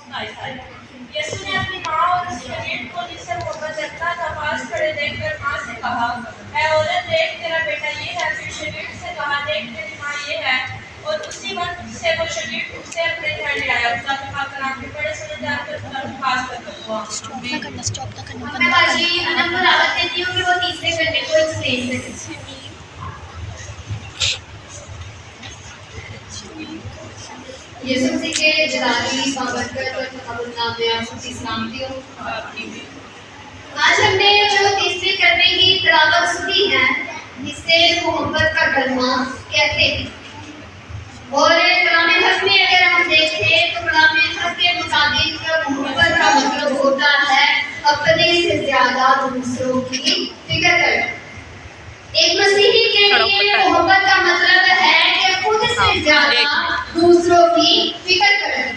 یسوع نے اپنی ماں اور اس شاگرد کو جس سے محبت رکھتا تھا پاس کھڑے دیکھ کر ماں سے کہا، اے عورت دیکھ تیرا بیٹا یہ ہے۔ پھر شاگرد سے کہا، دیکھ تیری ماں یہ ہے۔ اور اسی وقت سے وہ شاگرد اٹھ سے اپنے گھر لے آیا۔ خدا کے پاک کلام کے بڑے سنے جان کر خدا کی خاص برکت ہوا۔ میں باجی انم کو دعوت دیتی ہوں کہ وہ تیسرے گھنٹے کو ایکسپلین کریں۔ یسوع مسیح کے جلالی بابرکت اور تقبل نام میں آپ سب کی سلامتی ہو۔ آج ہم نے جو تیسرے کلمے کی تلاوت سنی ہے جسے محبت کا کلمہ کہتے ہیں، اور کلام حق میں اگر ہم دیکھیں تو کلام حق کے مطابق محبت کا مطلب ہوتا ہے اپنے سے زیادہ دوسروں کی فکر کرنا۔ ایک مسیحی کے لیے محبت کا مطلب ہے کہ خود سے زیادہ دوسروں کی فکر کرنا۔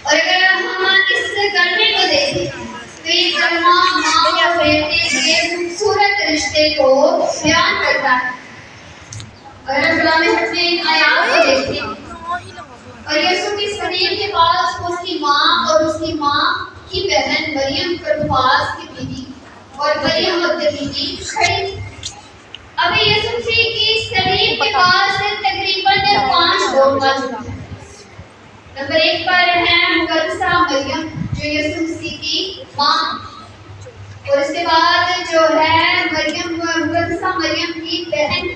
اور اگر ہم اس کلمے کو دیکھیں تو یہ کلمہ ماں اور بیٹے کے خوبصورت رشتے کو بیان کرتا ہے۔ اگر ہم کلام حق میں ان آیات کو دیکھیں اور یسوع کی صلیب کے پاس اس کی ماں اور اس کی ماں کی بہن مریم کلوپاس کی بیوی اور مریم مگدلینی کھڑی۔ اب یسوع مسیح کی صلیب کے پاس تقریباً 5 لوگ موجود ہیں۔ نمبر 1 پر ہے مقدسہ مریم جو یسوع مسیح کی ماں، اور اس کے بعد جو ہے مقدسہ مریم کی بہن۔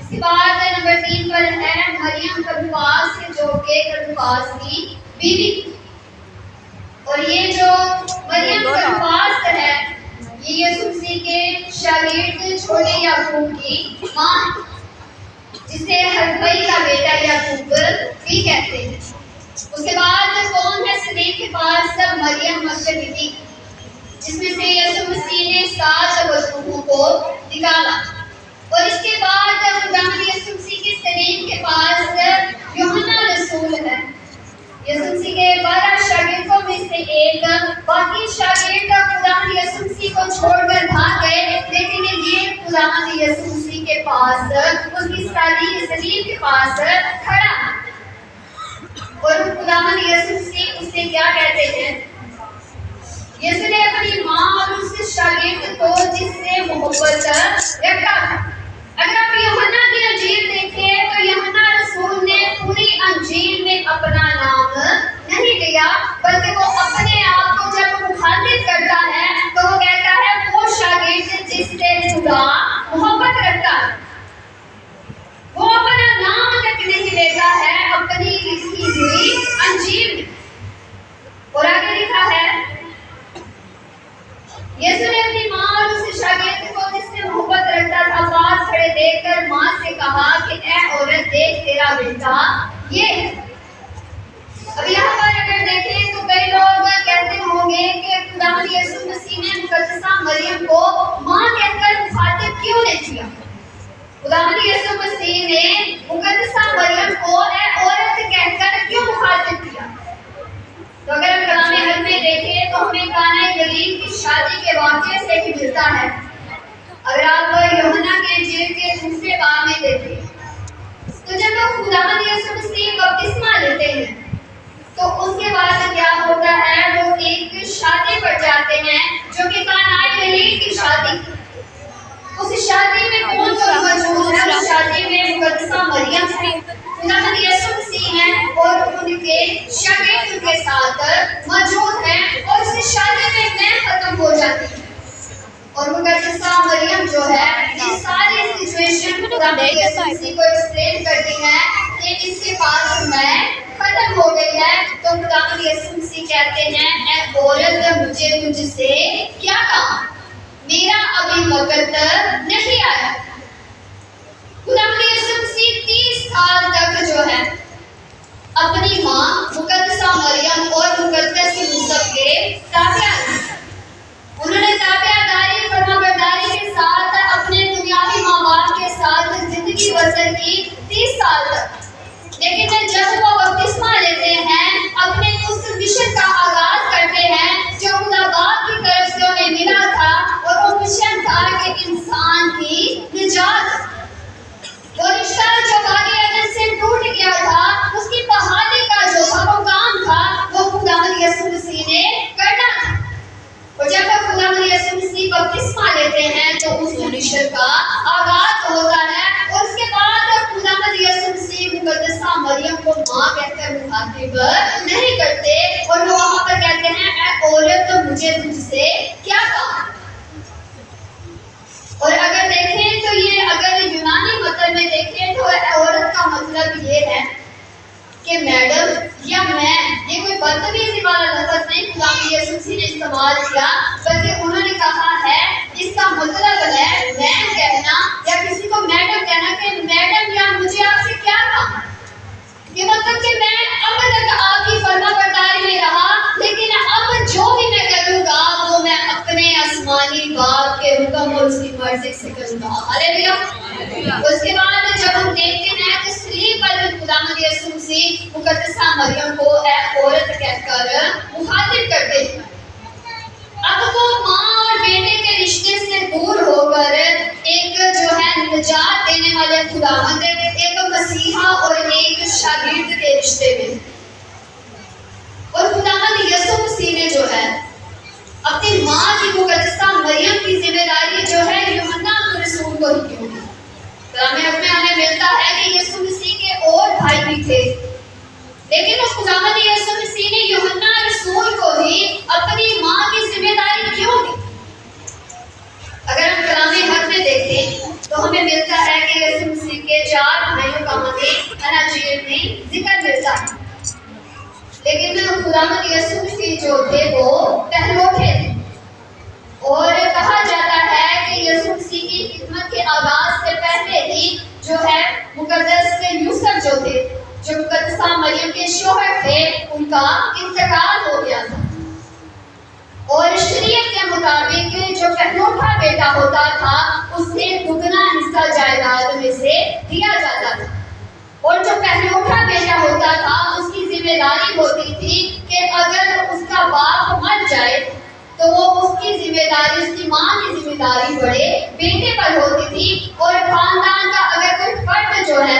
اس کے بعد نمبر 3 پر ہے مریم کلوپاس جو کہ کلوپاس کی بیوی، اور یہ جو مریم کلوپاس ہے یہ یسوع مسیح کے شاگرد چھوٹے یعقوب کی ماں ہے، جسے حلفئی کا بیٹا یعقوب بھی کہتے ہیں۔ اس کے بعد کون ہے صلیب کے پاس؟ مریم مگدلینی، جس میں سے یسوع مسیح نے 7 وضوحوں کو نکالا۔ اور اس کے بعد خداوند یسوع مسیح کے صلیب کے پاس یوحنا رسول ہے۔ یسوع مسیح کے 12 شاگردوں میں سے ایک، باقی شاگرد خداوند یسوع مسیح کو چھوڑ کر بھاگ گئے، لیکن یہ خداوند یسوع مسیح کے پاس اس کی صلیب کے پاس کھڑا، اور خداوند یسوع مسیح اس سے کیا کہتے ہیں؟ یسوع نے اپنی ماں اور اس شاگرد کو جس سے محبت رکھا تھا۔ اگر آپ یوحنا کی انجیل دیکھیں تو یوحنا رسول نے پوری انجیل میں اپنا نام نہیں لیا، بلکہ وہ اپنے آپ کو جب مخاطب کرتا ہے تو وہ کہتا ہے وہ شاگرد جس سے خدا محبت رکھتا ہے۔ وہ اپنا نام تک نہیں لیتا ہے اپنی لکھی ہوئی انجیل میں۔ اور آگے لکھا ہے یسوع نے اپنی ماں اور اس شاگرد کو جس سے محبت رکھتا تھا پاس کھڑے دیکھ کر ماں سے کہا کہ اے عورت دیکھ تیرا بیٹا یہ ہے۔ اب یہاں پر اگر دیکھیں تو کئی لوگ کہتے ہوں گے کہ خداوند یسوع مسیح نے مقدسہ مریم کو ماں کہہ کر مخاطب کیوں نہیں کیا؟ خداوند یسوع مسیح نے مقدسہ مریم کو اے عورت کہہ کر کیوں مخاطب کیا؟ تو اگر ہم کلام حق میں دیکھیں تو ہمیں کانا گلیل کی شادی کے واقعے سے بھی ملتا ہے۔ اگر آپ یوحنا کے انجیل کے 2 باب میں دیکھیں تو جب خداوند یسوع مسیح بپتسمہ لیتے ہیں تو اس کے بعد کیا ہوتا ہے؟ وہ ایک شادی پر جاتے ہیں جو کہ کانا گلیل کی شادی۔ اس شادی میں کون کون موجود ہے؟ اس شادی میں مقدسہ مریم ہے، خداوند یسوع مسیح ہیں اور ان کے شاگرد ان کے ساتھ موجود ہیں، اور اس شادی میں میں ختم ہو جاتی ہے۔ اور مقدسہ مریم جو ہے یہ ساری سچویشن خداوند یسوع مسیح کو ایکسپلین کرتی ہے کہ اس کے پاس میں ختم ہو گئی ہے۔ تو خداوند یسوع مسیح کہتے ہیں اے عورت مجھے تجھ سے کیا کہا، میرا ابھی وقت نہیں آیا۔ خداوند یسوع مسیح 30 سال تک جو ہے اپنی ماں مقدسہ مریم اور مقدس یوسف کے تابع رہے۔ انہوں نے تابعداری فرمانبرداری کے ساتھ اپنے دنیاوی ماں باپ کے ساتھ زندگی بسر کی 30 سال تک، لیکن جب وہ بپتسمہ لیتے ہیں اپنے اس مشن کا آغاز کرتے ہیں جو خدا باپ کی طرف سے انہیں ملا تھا، اور وہ مشن تھا کہ انسان کی نجات۔ وہ رشتہ جو باغ عدن سے ٹوٹ گیا تھا اس کی بحالی کا جو تھا وہ کام مجھے تجھ سے کیا کام؟ اور اگر دیکھیں تو یہ اگر یونانی متن میں دیکھیں تو عورت کا مطلب یہ ہے کہ میڈم یا میں، یہ کوئی بدتمیزی والا لفظ نہیں خدا یسوع مسیح نے استعمال کیا، بلکہ انہوں نے کہا ہے اس کا مطلب ہے میں کہنا یا کسی کو میڈم کہنا کہ میڈم یا مجھے آپ سے کیا کام ہے؟ یہ مطلب کہ میں اب تک آپ کی فرما برداری میں رہا، لیکن اب جو بھی میں کروں گا وہ میں اپنے آسمانی باپ کے حکم اور اس کی مرضی سے کروں گا۔ ہاللیلویا۔ اس کے بعد جب ہم دیکھتے ہیں تو صلیب پر خداوند یسوع مسیح مقدسہ مریم کو اے عورت کہہ کر مخاطب کرتے ہیں۔ اب وہ ماں اور بیٹے کے رشتے سے دور ہو کر ایک جو ہے نجات دینے والے خداوند، ایک مسیحا اور ایک شاگرد کے رشتے میں، اور خداوند یسوع مسیح نے جو ہے اپنی ماں کی مقدسہ مریم کی ذمہ داری جو ہے یوحنا رسول کو دی ہوئی۔ ہمیں ملتا ہے کہ یسوع مسیح کے اور بھائی بھی تھے، لیکن اس خداوند یسوع مسیح نے یوحنا رسول کو ہی اپنی ماں کی ذمہ داری کیوں دی؟ اگر ہم کلام حق میں دیکھیں تو ہمیں ملتا ہے کہ یسوع مسیح کے 4 بھائیوں کا ہمیں اناجیل میں ذکر ملتا ہے، لیکن خداوند یسوع مسیح جو تھے وہ پہلوٹے تھے، اور کہا جاتا ہے کہ یسوع مسیح کی خدمت کے آغاز سے پہلے ہی جو ہے مقدس یوسف جو تھے، جو مقدسہ مریم کے شوہر تھے، ان کا انتقال ہو گیا تھا، اور شریعت کے مطابق جو پہلوٹا بیٹا ہوتا تھا اسے دگنا حصہ جائیداد میں سے دیا جاتا تھا، اور جو پہلوٹا بیٹا ہوتا تھا اس کی ذمہ داری ہوتی تھی کہ اگر اس کا باپ مر جائے تو وہ اس کی ذمہ داری، اس کی ماں کی ذمہ داری بڑے بیٹے پر ہوتی تھی، اور خاندان کا اگر کوئی فرد جو ہے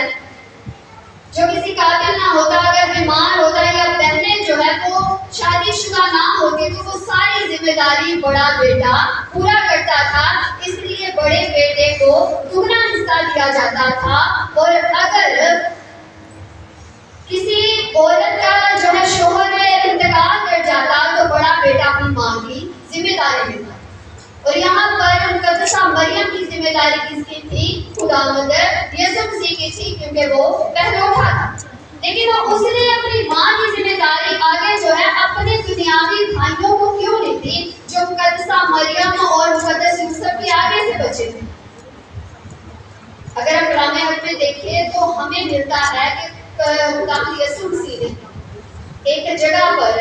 جو کسی قابل نہ ہوتا، اگر بیمار ہوتا یا بہنیں جو ہے وہ شادی شدہ نہ ہوتی تو وہ ساری ذمہ داری بڑا بیٹا پورا کرتا تھا، اس لیے بڑے بیٹے کو دگنا حصہ دیا جاتا تھا، اور اگر کسی عورت کا جو ہے شوہر انتقال کر جاتا تو بڑا بیٹا اپنی ماں کی ذمہ داری لیتا، اور یہاں پر مقدسہ مریم کی ذمہ داری کس کی تھی؟ خداوند یسوع مسیح کی تھی، کیونکہ وہ پہلوٹا تھا، لیکن اس نے اپنی ماں کی ذمہ داری آگے جو ہے اپنے دنیاوی بھائیوں کو کیوں نہیں دی جو مقدسہ مریم اور مقدس یوسف کے آگے سے بچے تھے؟ اگر ہم کلام حق میں دیکھیں تو ہمیں ملتا ہے کہ خداوند یسوع مسیح نے ایک جگہ پر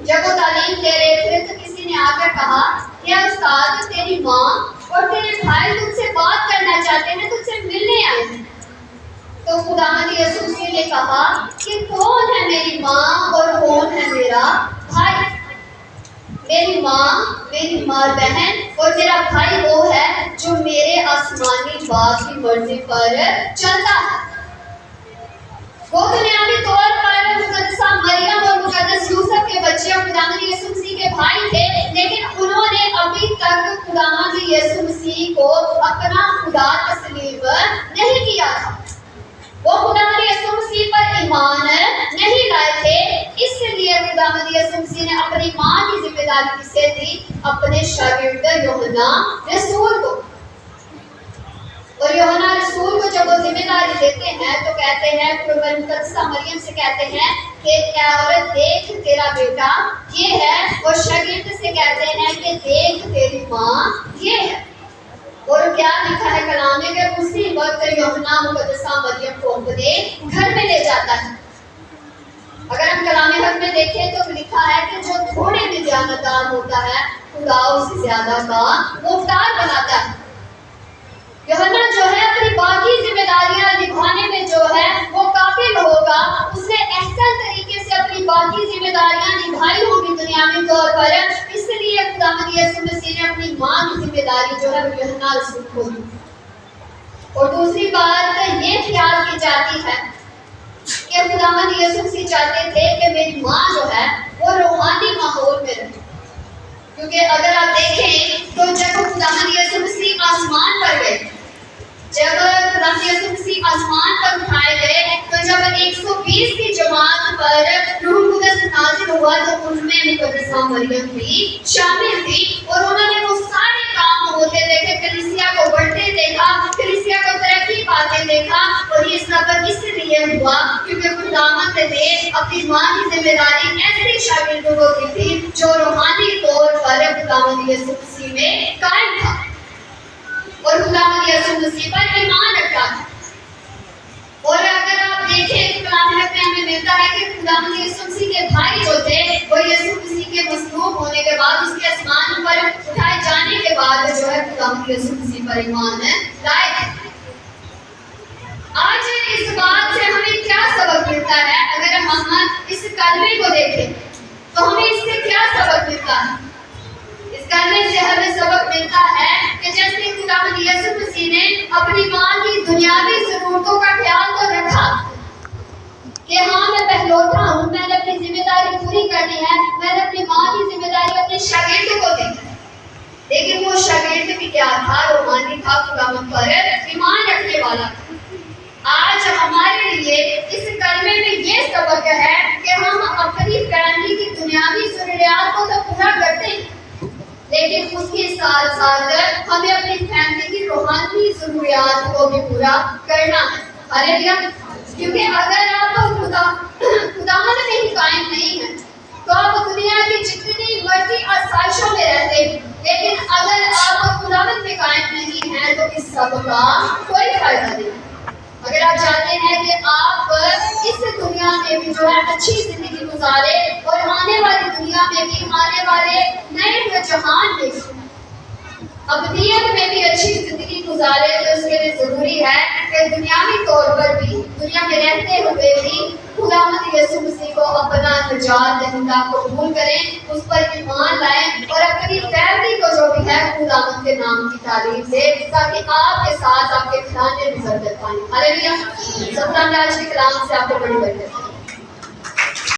جب وہ تعلیم دے رہے تھے تو کسی نے آ کر کہا کہ استاد تیری ماں اور تیرے بھائی تجھ سے بات کرنا چاہتے ہیں، تجھ سے ملنے آئے ہیں۔ تو خداوند یسوع مسیح نے کہا کہ کون ہے میری ماں اور کون ہے میرا بھائی؟ میری ماں، میری ماں بہن اور میرا بھائی وہ ہے جو میرے آسمانی باپ کی مرضی پر چلتا ہے۔ وہ دنیاوی طور پر مقدسہ مریم اور مقدس یوسف کے بچے اور خداوند یسوع مسیح کے بھائی تھے، لیکن انہوں نے ابھی تک خداوند یسوع مسیح کو اپنا خدا تسلیم نہیں کیا تھا، وہ خداوند یسوع مسیح پر ایمان نہیں لائے تھے، اس لیے خداوند یسوع مسیح نے اپنی ماں کی ذمہ داری کسے دی؟ اپنے شاگرد یوحنا رسول کو، اور یوحنا رسول کو جب وہ ذمہ داری دیتے ہیں تو کہتے ہیں، مقدسہ مریم سے کہتے ہیں کہ اے عورت دیکھ تیرا بیٹا یہ ہے، اور شاگرد سے کہتے ہیں کہ دیکھ تیری ماں یہ ہے، اور کیا لکھا ہے کلام میں کہ اسی وقت یوحنا مقدسہ مریم کو اپنے گھر میں لے جاتا ہے۔ اگر ہم کلام حق میں دیکھیں تو لکھا ہے کہ جو تھوڑے میں دیانتدار ہوتا ہے خدا اسے زیادہ کا مختار بناتا ہے۔ یوحنا جو ہے اپنی باقی ذمہ داریاں نبھانے میں جو ہے وہ قابل ہوگا، اس نے احسن طریقے سے اپنی باقی ذمہ داریاں نبھائی ہوگی دنیاوی طور پر، اس لیے خداوند یسوع مسیح نے اپنی ماں کی ذمہ داری جو ہے وہ یوحنا رسول کو دی۔ اور دوسری بات یہ خیال کی جاتی ہے کہ خداوند یسوع مسیح چاہتے تھے کہ میری ماں جو ہے وہ روحانی ماحول میں رہے، کیونکہ اگر آپ دیکھیں تو جب خداوند یسوع مسیح آسمان پر گئے، جب خداوند یسوع مسیح آسمان پر اٹھائے گئے تو جب 120 کی جماعت پر روح القدس رسول نازل ہوا تو ان میں مقدسہ مریم بھی شامل تھی اور انہوں نے وہ سارے کام ہوتے دیکھے، کلیسیا کو بڑھتے دیکھا، کلیسیا کو ترقی پاتے دیکھا، اور یہ سب اس لیے ہوا کیونکہ خداوند نے اپنی ماں کی ذمہ داری ایسے شاگردوں کو دی تھی جو روحانی طور پر خداوند یسوع مسیح میں قائم تھا اور خداوند یسوع مسیح پر ایمان رکھتا تھا۔ اور اگر آپ دیکھیں تو کلام حق میں ہمیں ملتا ہے کہ خداوند یسوع مسیح کے بھائی جو تھے وہ یسوع مسیح کے مصلوب ہونے کے بعد، اس کے آسمان پر اٹھائے جانے کے بعد جو ہے خداوند یسوع مسیح پر ایمان لائے تھے۔ آج اس بات سے ہمیں کیا سبق ملتا ہے؟ اگر ہم اس کلمے کو دیکھیں تو ہمیں اس سے کیا سبق ملتا ہے؟ اس کلمے سے ہمیں سبق ملتا ہے کہ جیسے خداوند یسوع مسیح نے اپنی ماں کی دنیاوی ضرورتوں کا خیال تو رکھا کہ ہاں میں پہلوٹا ہوں، میں نے اپنی ذمہ داری پوری کرنی ہے، میں نے اپنی ماں کی ذمہ داری اپنے شاگرد کو دی ہے، لیکن وہ شاگرد بھی کیا تھا؟ روحانی تھا، خداوند پر ایمان رکھنے والا تھا۔ آج ہمارے لیے اس کلمے میں یہ سبق ہے کہ ہم اپنی فیملی کی دنیاوی ضروریات کو تو پورا کرتے ہیں، لیکن اس کے ساتھ ساتھ ہمیں اپنی فیملی کی روحانی ضروریات کو بھی پورا کرنا ہے۔ ہاللیلویا! کیونکہ اگر آپ خداوند میں ہی قائم نہیں ہیں تو آپ دنیا کی جتنی مرضی آسائشوں میں رہتے ہیں، لیکن اگر آپ خداوند میں قائم نہیں ہیں تو اس سب کا کوئی فائدہ نہیں۔ اگر آپ چاہتے ہیں کہ آپ اس دنیا میں بھی جو ہے اچھی زندگی گزارے اور آنے والی دنیا میں بھی، آنے والے نئے جہان میں ابدیت میں بھی اچھی زندگی گزارے، تو اس کے لیے ضروری ہے کہ دنیاوی طور پر بھی، دنیا میں رہتے ہوئے بھی خداوند یسوع مسیح کو اپنا نجات دہندہ قبول کریں، اس پر ایمان لائیں اور اپنی فیملی کو جو بھی ہے خداوند کے نام کی تعریف دے، تاکہ آپ کے ساتھ آپ کے گھرانے بھی برکت پائیں۔ ہاللیلویا! سب آج کے کلام سے آپ کو بڑی برکت